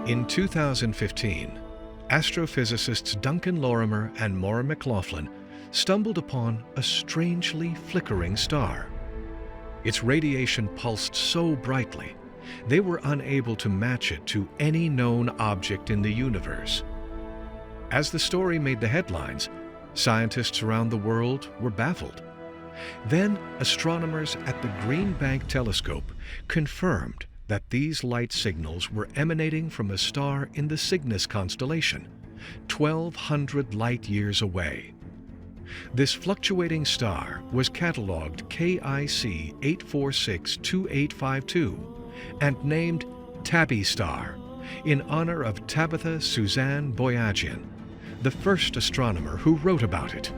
In 2015, astrophysicists Duncan Lorimer and Maura McLaughlin stumbled upon a strangely flickering star. Its radiation pulsed so brightly, they were unable to match it to any known object in the universe. As the story made the headlines, scientists around the world were baffled. Then, astronomers at the Green Bank Telescope confirmed that these light signals were emanating from a star in the Cygnus constellation, 1,200 light-years away. This fluctuating star was catalogued KIC 8462852 and named Tabby Star in honor of Tabitha Suzanne Boyajian, the first astronomer who wrote about it.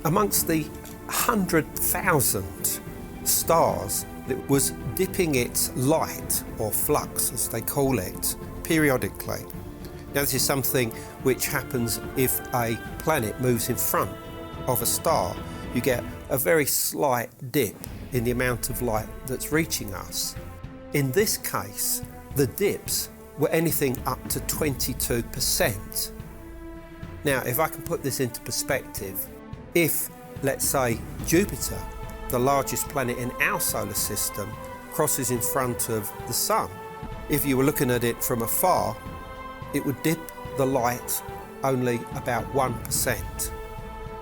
Amongst the 100,000 stars that was dipping its light, or flux as they call it, periodically. Now this is something which happens if a planet moves in front of a star. You get a very slight dip in the amount of light that's reaching us. In this case, the dips were anything up to 22%. Now, if I can put this into perspective, if, let's say, Jupiter, the largest planet in our solar system, crosses in front of the Sun, if you were looking at it from afar, it would dip the light only about 1%.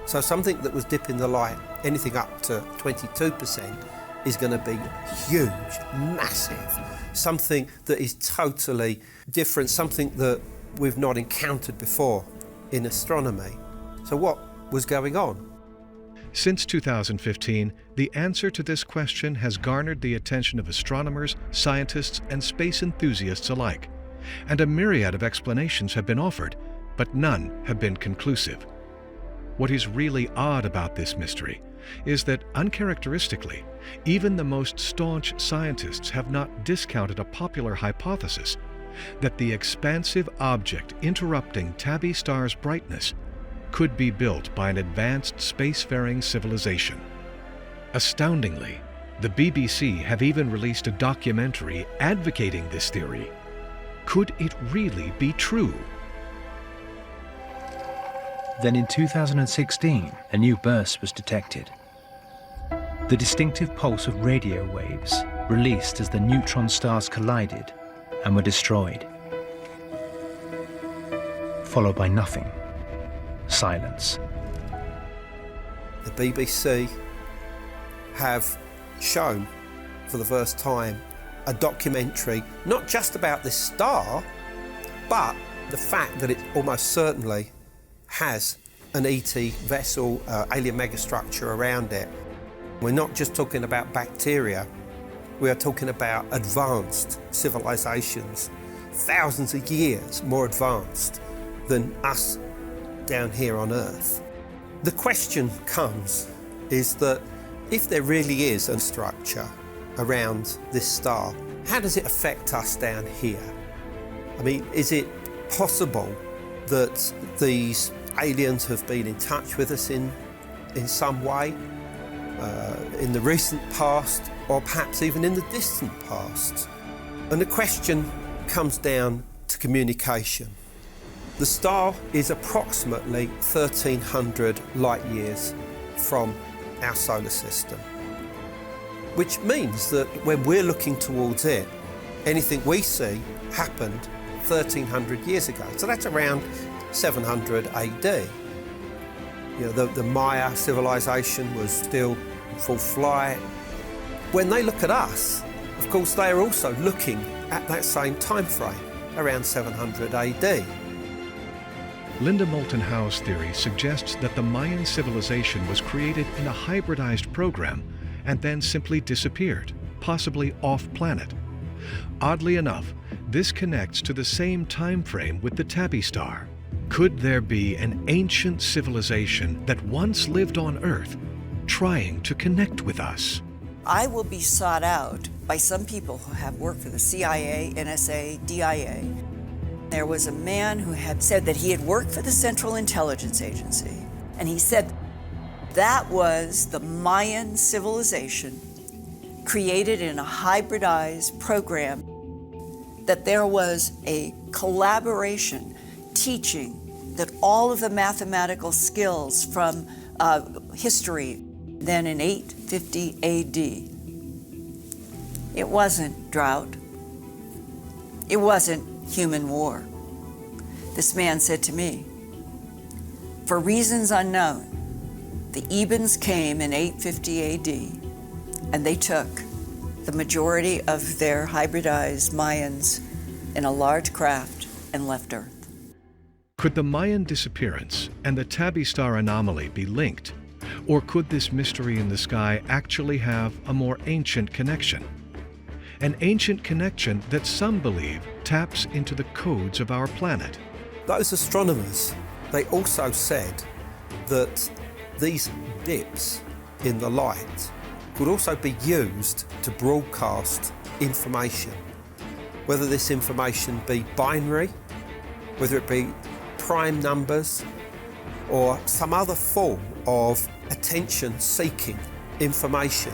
So something that was dipping the light anything up to 22% is going to be huge, massive, something that is totally different, something that we've not encountered before in astronomy. So what was going on? Since 2015, the answer to this question has garnered the attention of astronomers, scientists, and space enthusiasts alike, and a myriad of explanations have been offered, but none have been conclusive. What is really odd about this mystery is that, uncharacteristically, even the most staunch scientists have not discounted a popular hypothesis that the expansive object interrupting Tabby Star's brightness could be built by an advanced spacefaring civilization. Astoundingly, the BBC have even released a documentary advocating this theory. Could it really be true? Then in 2016, a new burst was detected. The distinctive pulse of radio waves released as the neutron stars collided and were destroyed, followed by nothing. Silence. The BBC have shown for the first time a documentary not just about this star, but the fact that it almost certainly has an ET vessel, alien megastructure around it. We're not just talking about bacteria, we are talking about advanced civilizations, thousands of years more advanced than us down here on Earth. The question comes is that if there really is a structure around this star, how does it affect us down here? I mean, is it possible that these aliens have been in touch with us in some way, in the recent past, or perhaps even in the distant past? And the question comes down to communication. The star is approximately 1,300 light years from our solar system, which means that when we're looking towards it, anything we see happened 1,300 years ago. So that's around 700 AD. You know, the Maya civilization was still in full flight. When they look at us, of course, they are also looking at that same time frame, around 700 AD. Linda Moulton Howe's theory suggests that the Mayan civilization was created in a hybridized program and then simply disappeared, possibly off-planet. Oddly enough, this connects to the same time frame with the Tabby Star. Could there be an ancient civilization that once lived on Earth, trying to connect with us? I will be sought out by some people who have worked for the CIA, NSA, DIA. There was a man who had said that he had worked for the Central Intelligence Agency, and he said that was the Mayan civilization created in a hybridized program that there was a collaboration teaching that all of the mathematical skills from history then in 850 AD. It wasn't drought. It wasn't human war. This man said to me, for reasons unknown, the Ebens came in 850 AD and they took the majority of their hybridized Mayans in a large craft and left Earth. Could the Mayan disappearance and the Tabby star anomaly be linked? Or could this mystery in the sky actually have a more ancient connection? An ancient connection that some believe taps into the codes of our planet. Those astronomers, they also said that these dips in the light could also be used to broadcast information, whether this information be binary, whether it be prime numbers, or some other form of attention-seeking information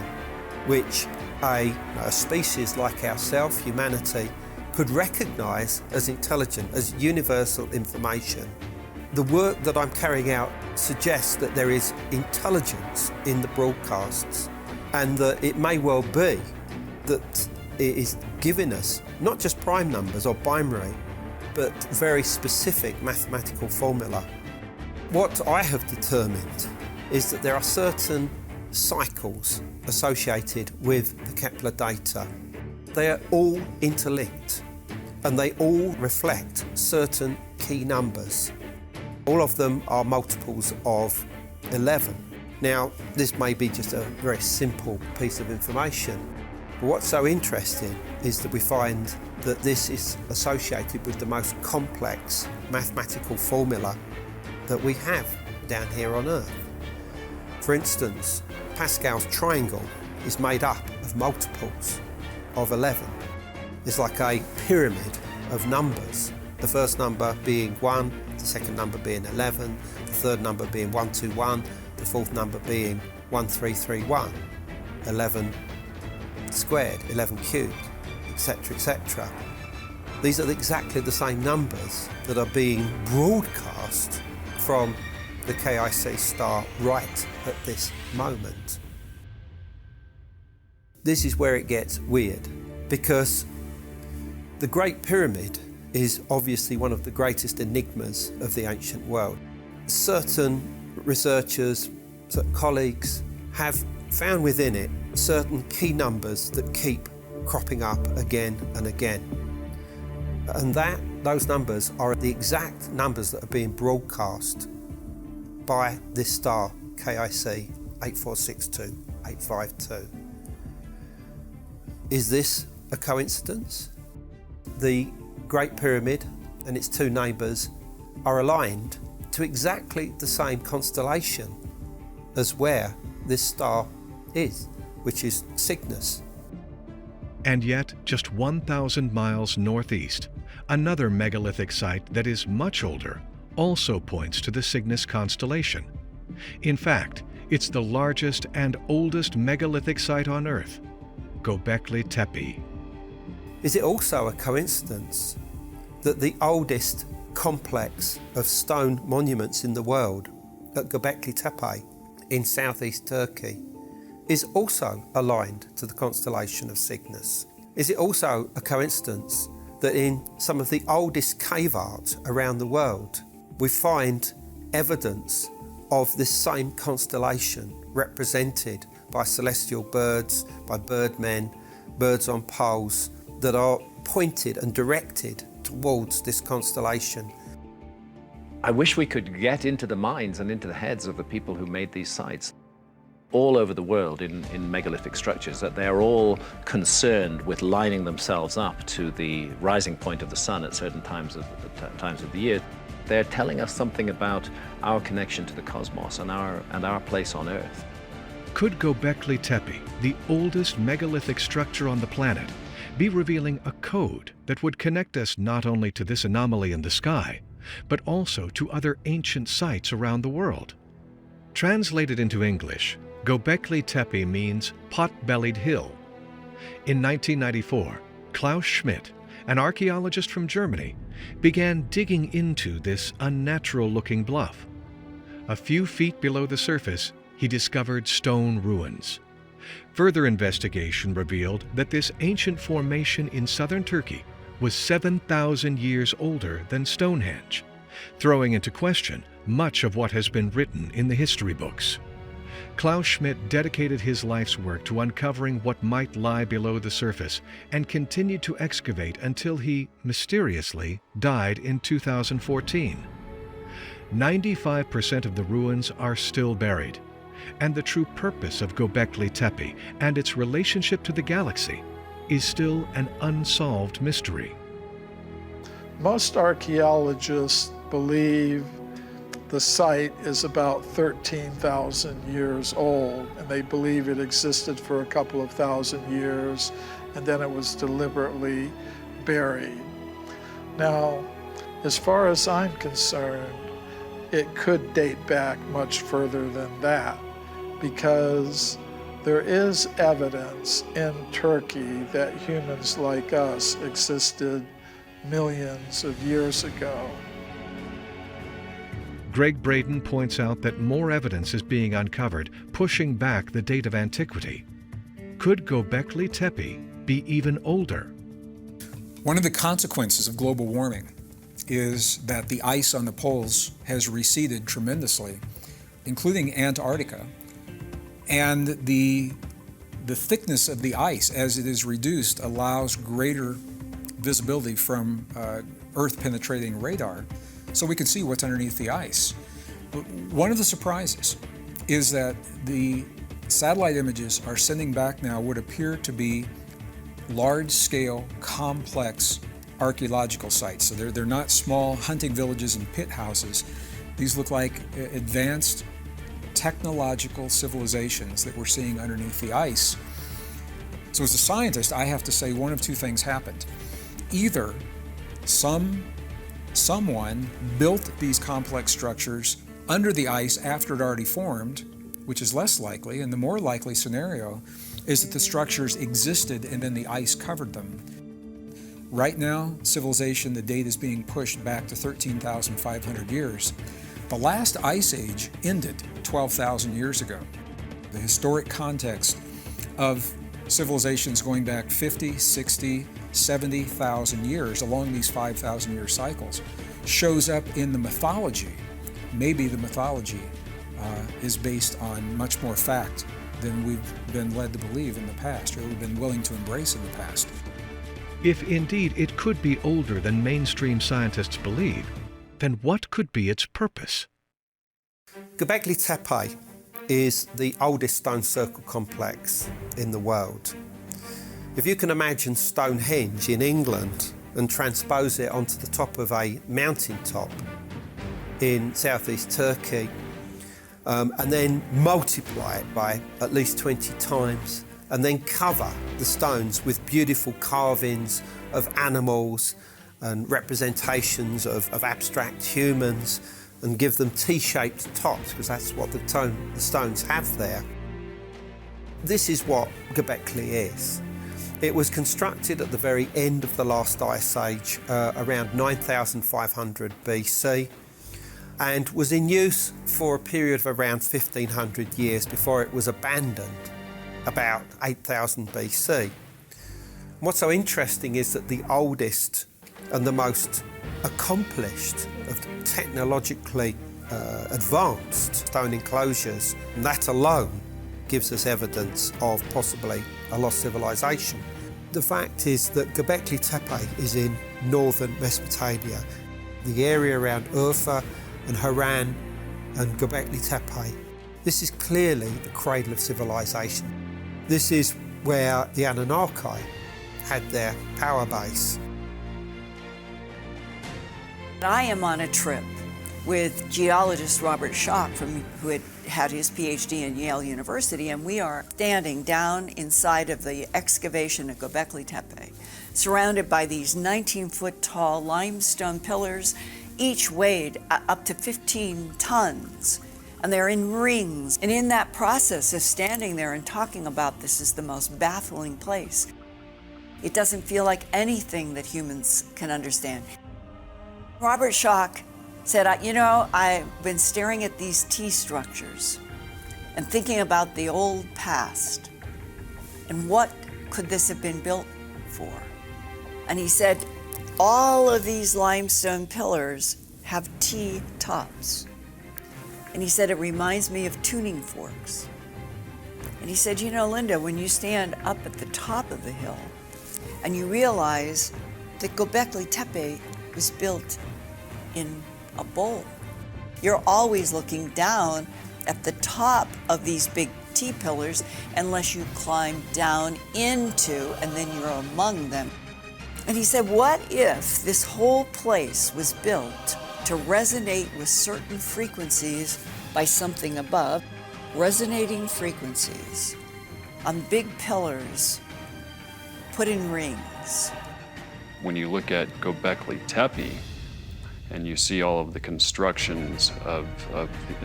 which a species like ourselves, humanity, could recognise as intelligent, as universal information. The work that I'm carrying out suggests that there is intelligence in the broadcasts, and that it may well be that it is giving us not just prime numbers or binary, but very specific mathematical formula. What I have determined is that there are certain cycles associated with the Kepler data. They are all interlinked and they all reflect certain key numbers. All of them are multiples of 11. Now, this may be just a very simple piece of information, but what's so interesting is that we find that this is associated with the most complex mathematical formula that we have down here on Earth. For instance, Pascal's triangle is made up of multiples of 11. It's like a pyramid of numbers, the first number being 1, the second number being 11, the third number being 121, the fourth number being 1331, 11 squared, 11 cubed, etc., etc. These are exactly the same numbers that are being broadcast from the KIC star right at this moment. This is where it gets weird, because the Great Pyramid is obviously one of the greatest enigmas of the ancient world. Certain researchers, certain colleagues have found within it certain key numbers that keep cropping up again and again. And those numbers are the exact numbers that are being broadcast by this star, KIC 8462852. Is this a coincidence? The Great Pyramid and its two neighbours are aligned to exactly the same constellation as where this star is, which is Cygnus. And yet, just 1,000 miles northeast, another megalithic site that is much older also points to the Cygnus constellation. In fact, it's the largest and oldest megalithic site on Earth, Göbekli Tepe. Is it also a coincidence that the oldest complex of stone monuments in the world at Göbekli Tepe in southeast Turkey is also aligned to the constellation of Cygnus? Is it also a coincidence that in some of the oldest cave art around the world we find evidence of this same constellation represented by celestial birds, by birdmen, birds on poles that are pointed and directed towards this constellation? I wish we could get into the minds and into the heads of the people who made these sites all over the world in megalithic structures, that they're all concerned with lining themselves up to the rising point of the sun at certain times of the year. They're telling us something about our connection to the cosmos and our place on Earth. Could Göbekli Tepe, the oldest megalithic structure on the planet, be revealing a code that would connect us not only to this anomaly in the sky, but also to other ancient sites around the world? Translated into English, Göbekli Tepe means pot-bellied hill. In 1994, Klaus Schmidt, an archaeologist from Germany, began digging into this unnatural-looking bluff. A few feet below the surface, he discovered stone ruins. Further investigation revealed that this ancient formation in southern Turkey was 7,000 years older than Stonehenge, throwing into question much of what has been written in the history books. Klaus Schmidt dedicated his life's work to uncovering what might lie below the surface and continued to excavate until he, mysteriously, died in 2014. 95% of the ruins are still buried, and the true purpose of Göbekli Tepe and its relationship to the galaxy is still an unsolved mystery. Most archaeologists believe the site is about 13,000 years old, and they believe it existed for a couple of thousand years, and then it was deliberately buried. Now, as far as I'm concerned, it could date back much further than that, because there is evidence in Turkey that humans like us existed millions of years ago. Greg Braden points out that more evidence is being uncovered, pushing back the date of antiquity. Could Göbekli Tepe be even older? One of the consequences of global warming is that the ice on the poles has receded tremendously, including Antarctica, and the thickness of the ice as it is reduced allows greater visibility from Earth-penetrating radar, so we can see what's underneath the ice. But one of the surprises is that the satellite images are sending back now what appear to be large-scale, complex archaeological sites. So they're not small hunting villages and pit houses. These look like advanced technological civilizations that we're seeing underneath the ice. So as a scientist, I have to say one of two things happened. Either someone built these complex structures under the ice after it already formed, which is less likely, and the more likely scenario is that the structures existed and then the ice covered them. Right now, civilization, the date is being pushed back to 13,500 years. The last ice age ended 12,000 years ago. The historic context of civilizations going back 50, 60, 70,000 years along these 5,000-year cycles shows up in the mythology. Maybe the mythology is based on much more fact than we've been led to believe in the past, or we've been willing to embrace in the past. If indeed it could be older than mainstream scientists believe, then what could be its purpose? Göbekli Tepe is the oldest stone circle complex in the world. If you can imagine Stonehenge in England and transpose it onto the top of a mountaintop in southeast Turkey, and then multiply it by at least 20 times, and then cover the stones with beautiful carvings of animals and representations of abstract humans, and give them T-shaped tops, because that's what the stones have there. This is what Göbekli is. It was constructed at the very end of the last ice age, around 9,500 BC, and was in use for a period of around 1,500 years before it was abandoned about 8,000 BC. What's so interesting is that the oldest and the most accomplished of technologically advanced stone enclosures, and that alone gives us evidence of possibly a lost civilization. The fact is that Göbekli Tepe is in northern Mesopotamia. The area around Urfa and Haran and Göbekli Tepe, this is clearly the cradle of civilization. This is where the Anunnaki had their power base. I am on a trip with geologist Robert Schoch, who had his PhD in Yale University, and we are standing down inside of the excavation at Göbekli Tepe, surrounded by these 19-foot tall limestone pillars, each weighed up to 15 tons. And they're in rings. And in that process of standing there and talking about this is the most baffling place. It doesn't feel like anything that humans can understand. Robert Schoch said, I've been staring at these T structures and thinking about the old past and what could this have been built for? And he said, all of these limestone pillars have T tops. And he said, it reminds me of tuning forks. And he said, Linda, when you stand up at the top of the hill and you realize that Göbekli Tepe was built in a bowl, you're always looking down at the top of these big T-pillars unless you climb down into, and then you're among them. And he said, what if this whole place was built to resonate with certain frequencies by something above? Resonating frequencies on big pillars put in rings. When you look at Göbekli Tepe and you see all of the constructions of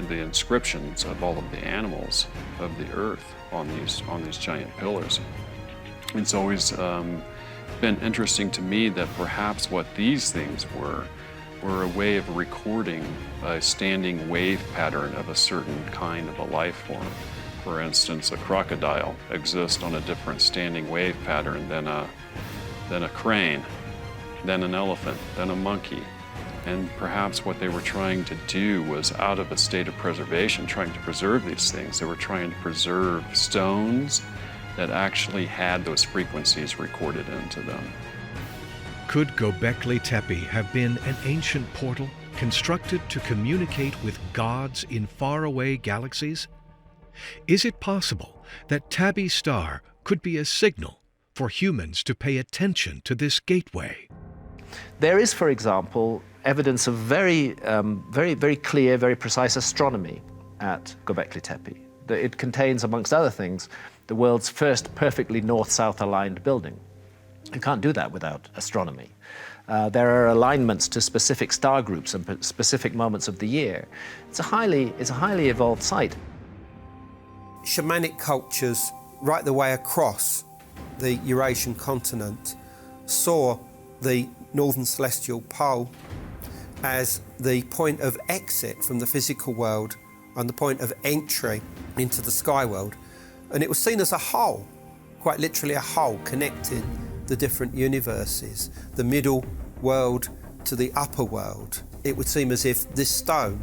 the inscriptions of all of the animals of the earth on these giant pillars, it's always been interesting to me that perhaps what these things were a way of recording a standing wave pattern of a certain kind of a life form. For instance, a crocodile exists on a different standing wave pattern than a crane, than an elephant, than a monkey. And perhaps what they were trying to do was, out of a state of preservation, trying to preserve these things, they were trying to preserve stones that actually had those frequencies recorded into them. Could Göbekli Tepe have been an ancient portal constructed to communicate with gods in faraway galaxies? Is it possible that Tabby Star could be a signal for humans to pay attention to this gateway? There is, for example, evidence of very clear, very precise astronomy at Göbekli Tepe. It contains, amongst other things, the world's first perfectly north-south aligned building. You can't do that without astronomy. There are alignments to specific star groups and specific moments of the year. It's a highly evolved site. Shamanic cultures right the way across the Eurasian continent saw the northern celestial pole as the point of exit from the physical world and the point of entry into the sky world. And it was seen as a whole, quite literally a whole, connecting the different universes, the middle world to the upper world. It would seem as if this stone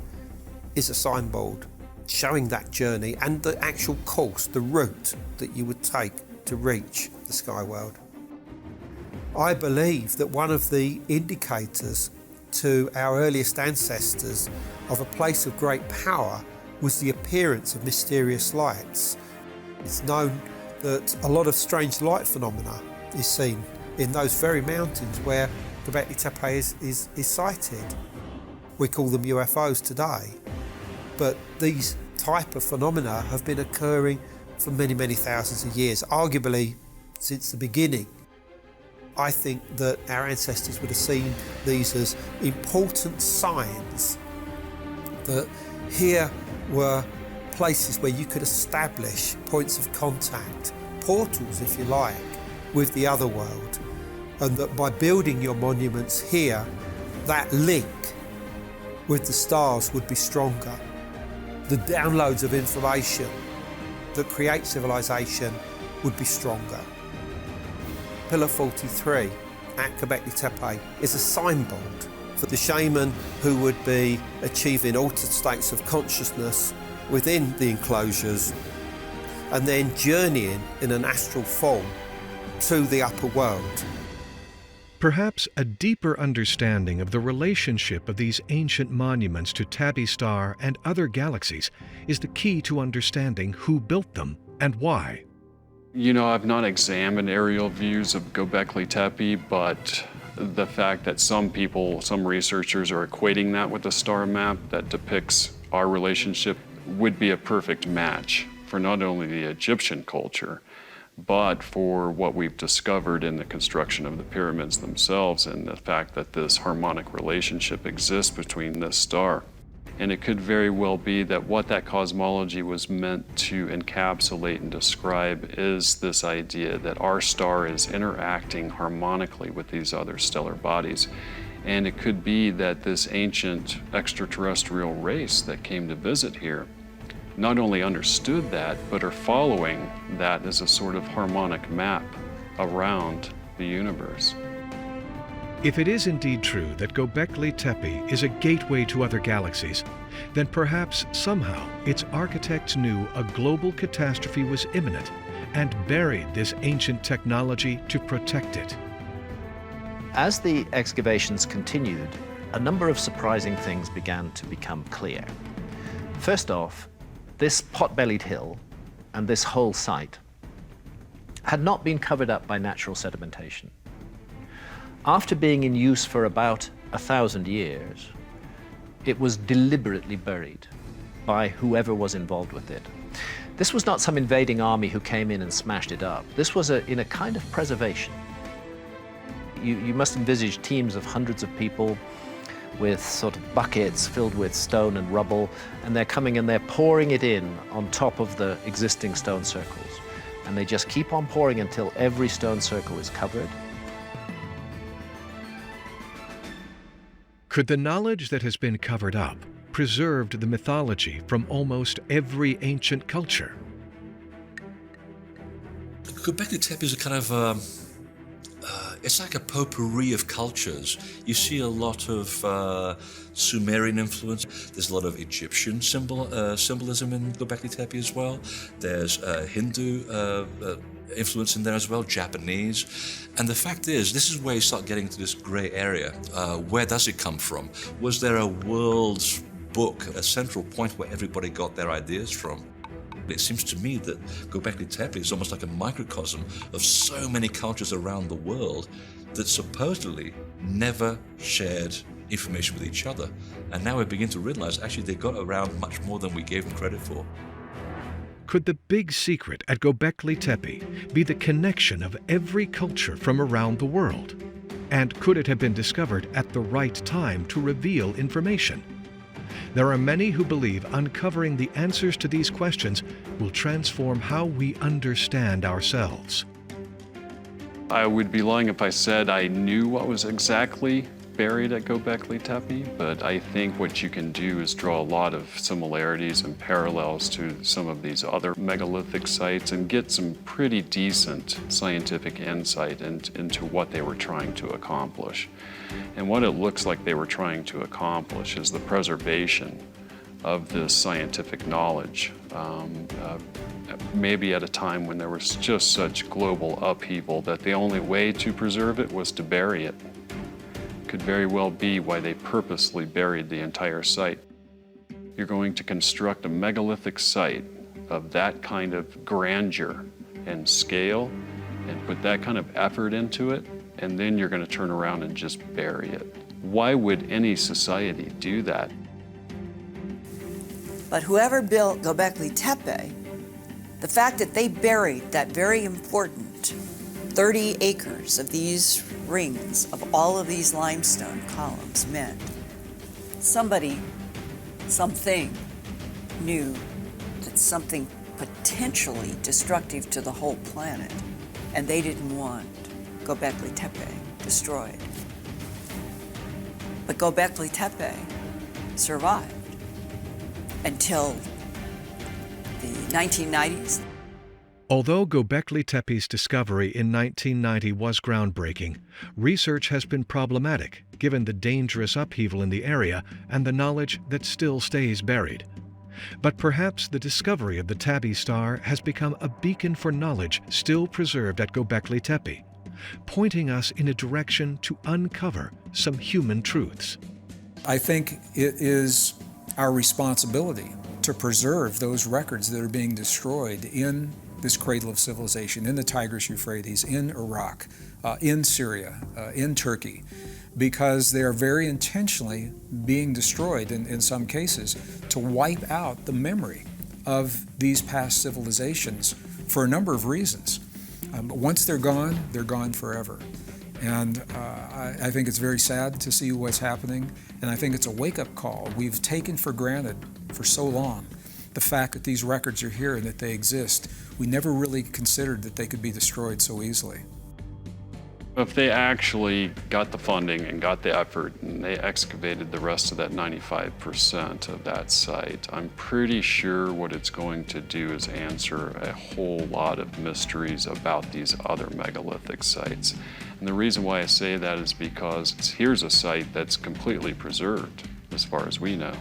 is a signboard showing that journey and the actual course, the route that you would take to reach the sky world. I believe that one of the indicators to our earliest ancestors of a place of great power was the appearance of mysterious lights. It's known that a lot of strange light phenomena is seen in those very mountains where Göbekli Tepe is sighted. We call them UFOs today, but these type of phenomena have been occurring for many, many thousands of years, arguably since the beginning. I think that our ancestors would have seen these as important signs that here were places where you could establish points of contact, portals if you like, with the other world, and that by building your monuments here, that link with the stars would be stronger. The downloads of information that create civilization would be stronger. Pillar 43 at Göbekli Tepe is a signboard for the shaman who would be achieving altered states of consciousness within the enclosures and then journeying in an astral form to the upper world. Perhaps a deeper understanding of the relationship of these ancient monuments to Tabby Star and other galaxies is the key to understanding who built them and why. You know, I've not examined aerial views of Göbekli Tepe, but the fact that some people, some researchers are equating that with a star map that depicts our relationship would be a perfect match for not only the Egyptian culture, but for what we've discovered in the construction of the pyramids themselves and the fact that this harmonic relationship exists between this star And it could very well be that what that cosmology was meant to encapsulate and describe is this idea that our star is interacting harmonically with these other stellar bodies. And it could be that this ancient extraterrestrial race that came to visit here not only understood that, but are following that as a sort of harmonic map around the universe. If it is indeed true that Göbekli Tepe is a gateway to other galaxies, then perhaps somehow its architects knew a global catastrophe was imminent and buried this ancient technology to protect it. As the excavations continued, a number of surprising things began to become clear. First off, this pot-bellied hill and this whole site had not been covered up by natural sedimentation. After being in use for about 1,000 years, it was deliberately buried by whoever was involved with it. This was not some invading army who came in and smashed it up. This was in a kind of preservation. You must envisage teams of hundreds of people with sort of buckets filled with stone and rubble, and they're coming and they're pouring it in on top of the existing stone circles. And they just keep on pouring until every stone circle is covered. Could the knowledge that has been covered up preserved the mythology from almost every ancient culture? Göbekli Tepe is a kind of it's like a potpourri of cultures. You see a lot of Sumerian influence. There's a lot of Egyptian symbolism in Göbekli Tepe as well. There's Hindu influence in there as well, Japanese. And the fact is, this is where you start getting to this grey area. Where does it come from? Was there a world's book, a central point where everybody got their ideas from? It seems to me that Göbekli Tepe is almost like a microcosm of so many cultures around the world that supposedly never shared information with each other. And now we begin to realize actually they got around much more than we gave them credit for. Could the big secret at Göbekli Tepe be the connection of every culture from around the world? And could it have been discovered at the right time to reveal information? There are many who believe uncovering the answers to these questions will transform how we understand ourselves. I would be lying if I said I knew what was exactly buried at Göbekli Tepe, but I think what you can do is draw a lot of similarities and parallels to some of these other megalithic sites and get some pretty decent scientific insight into what they were trying to accomplish. And what it looks like they were trying to accomplish is the preservation of this scientific knowledge, maybe at a time when there was just such global upheaval that the only way to preserve it was to bury it. Could very well be why they purposely buried the entire site. You're going to construct a megalithic site of that kind of grandeur and scale and put that kind of effort into it, and then you're going to turn around and just bury it. Why would any society do that? But whoever built Göbekli Tepe, the fact that they buried that very important 30 acres of these rings of all of these limestone columns meant something knew that something potentially destructive to the whole planet, and they didn't want Göbekli Tepe destroyed. But Göbekli Tepe survived until the 1990s. Although Göbekli Tepe's discovery in 1990 was groundbreaking, research has been problematic given the dangerous upheaval in the area and the knowledge that still stays buried. But perhaps the discovery of the Tabby star has become a beacon for knowledge still preserved at Göbekli Tepe, pointing us in a direction to uncover some human truths. I think it is our responsibility to preserve those records that are being destroyed in this cradle of civilization, in the Tigris-Euphrates, in Iraq, in Syria, in Turkey, because they are very intentionally being destroyed in some cases to wipe out the memory of these past civilizations for a number of reasons. Once they're gone forever. And I think it's very sad to see what's happening, and I think it's a wake-up call. We've taken for granted for so long the fact that these records are here and that they exist. We never really considered that they could be destroyed so easily. If they actually got the funding and got the effort and they excavated the rest of that 95% of that site, I'm pretty sure what it's going to do is answer a whole lot of mysteries about these other megalithic sites. And the reason why I say that is because here's a site that's completely preserved, as far as we know.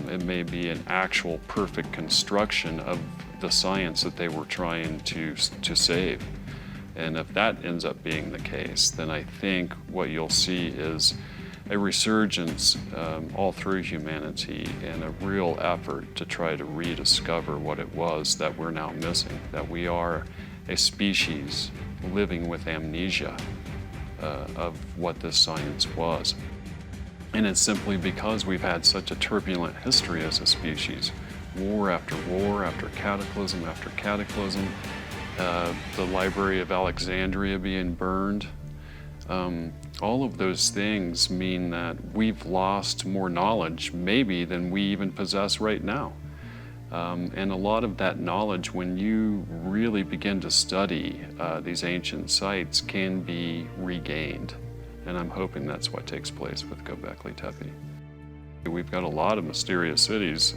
It may be an actual perfect construction of the science that they were trying to save. And if that ends up being the case, then I think what you'll see is a resurgence all through humanity and a real effort to try to rediscover what it was that we're now missing, that we are a species living with amnesia of what this science was. And it's simply because we've had such a turbulent history as a species, war after cataclysm after cataclysm, the Library of Alexandria being burned. All of those things mean that we've lost more knowledge maybe than we even possess right now. And a lot of that knowledge, when you really begin to study these ancient sites, can be regained. And I'm hoping that's what takes place with Göbekli Tepe. We've got a lot of mysterious cities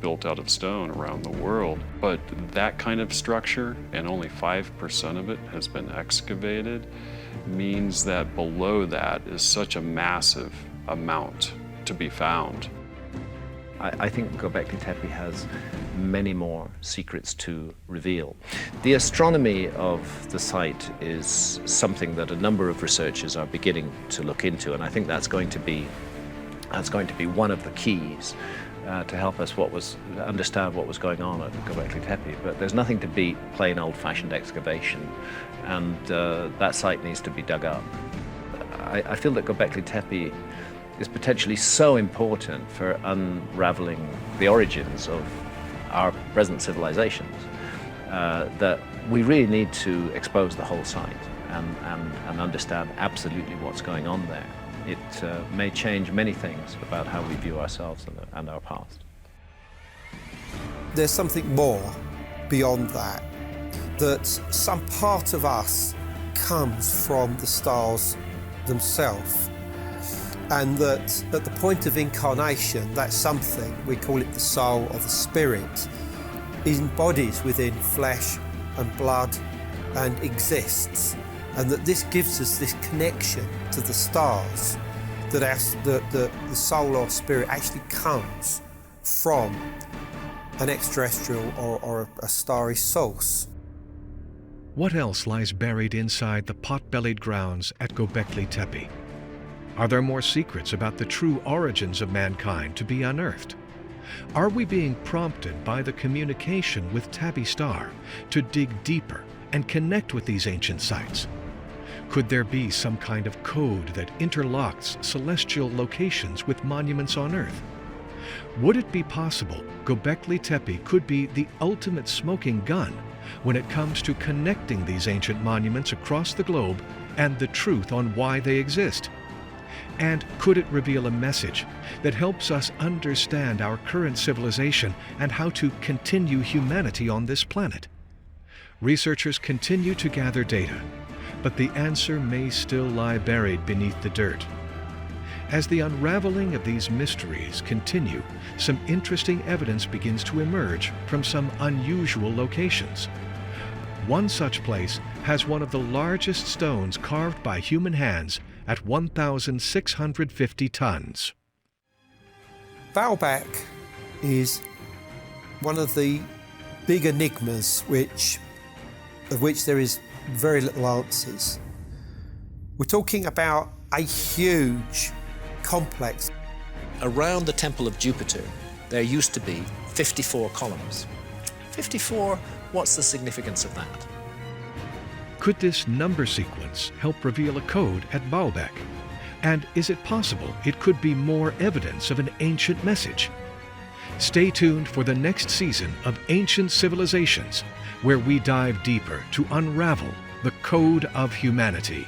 built out of stone around the world, but that kind of structure, and only 5% of it has been excavated, means that below that is such a massive amount to be found. I think Göbekli Tepe has many more secrets to reveal. The astronomy of the site is something that a number of researchers are beginning to look into, and I think that's going to be one of the keys to help us understand what was going on at Göbekli Tepe. But there's nothing to beat plain old-fashioned excavation, and that site needs to be dug up. I feel that Göbekli Tepe is potentially so important for unraveling the origins of our present civilizations that we really need to expose the whole site and understand absolutely what's going on there. It may change many things about how we view ourselves and our past. There's something more beyond that, that some part of us comes from the stars themselves, and that at the point of incarnation, that something, we call it the soul or the spirit, embodies within flesh and blood and exists, and that this gives us this connection to the stars, that the soul or spirit actually comes from an extraterrestrial or a starry source. What else lies buried inside the pot-bellied grounds at Göbekli Tepe? Are there more secrets about the true origins of mankind to be unearthed? Are we being prompted by the communication with Tabby Star to dig deeper and connect with these ancient sites? Could there be some kind of code that interlocks celestial locations with monuments on Earth? Would it be possible Göbekli Tepe could be the ultimate smoking gun when it comes to connecting these ancient monuments across the globe and the truth on why they exist? And could it reveal a message that helps us understand our current civilization and how to continue humanity on this planet? Researchers continue to gather data, but the answer may still lie buried beneath the dirt. As the unraveling of these mysteries continue, some interesting evidence begins to emerge from some unusual locations. One such place has one of the largest stones carved by human hands at 1,650 tons. Baalbek is one of the big enigmas of which there is very little answers. We're talking about a huge complex. Around the Temple of Jupiter, there used to be 54 columns. 54, what's the significance of that? Could this number sequence help reveal a code at Baalbek? And is it possible it could be more evidence of an ancient message? Stay tuned for the next season of Ancient Civilizations, where we dive deeper to unravel the code of humanity.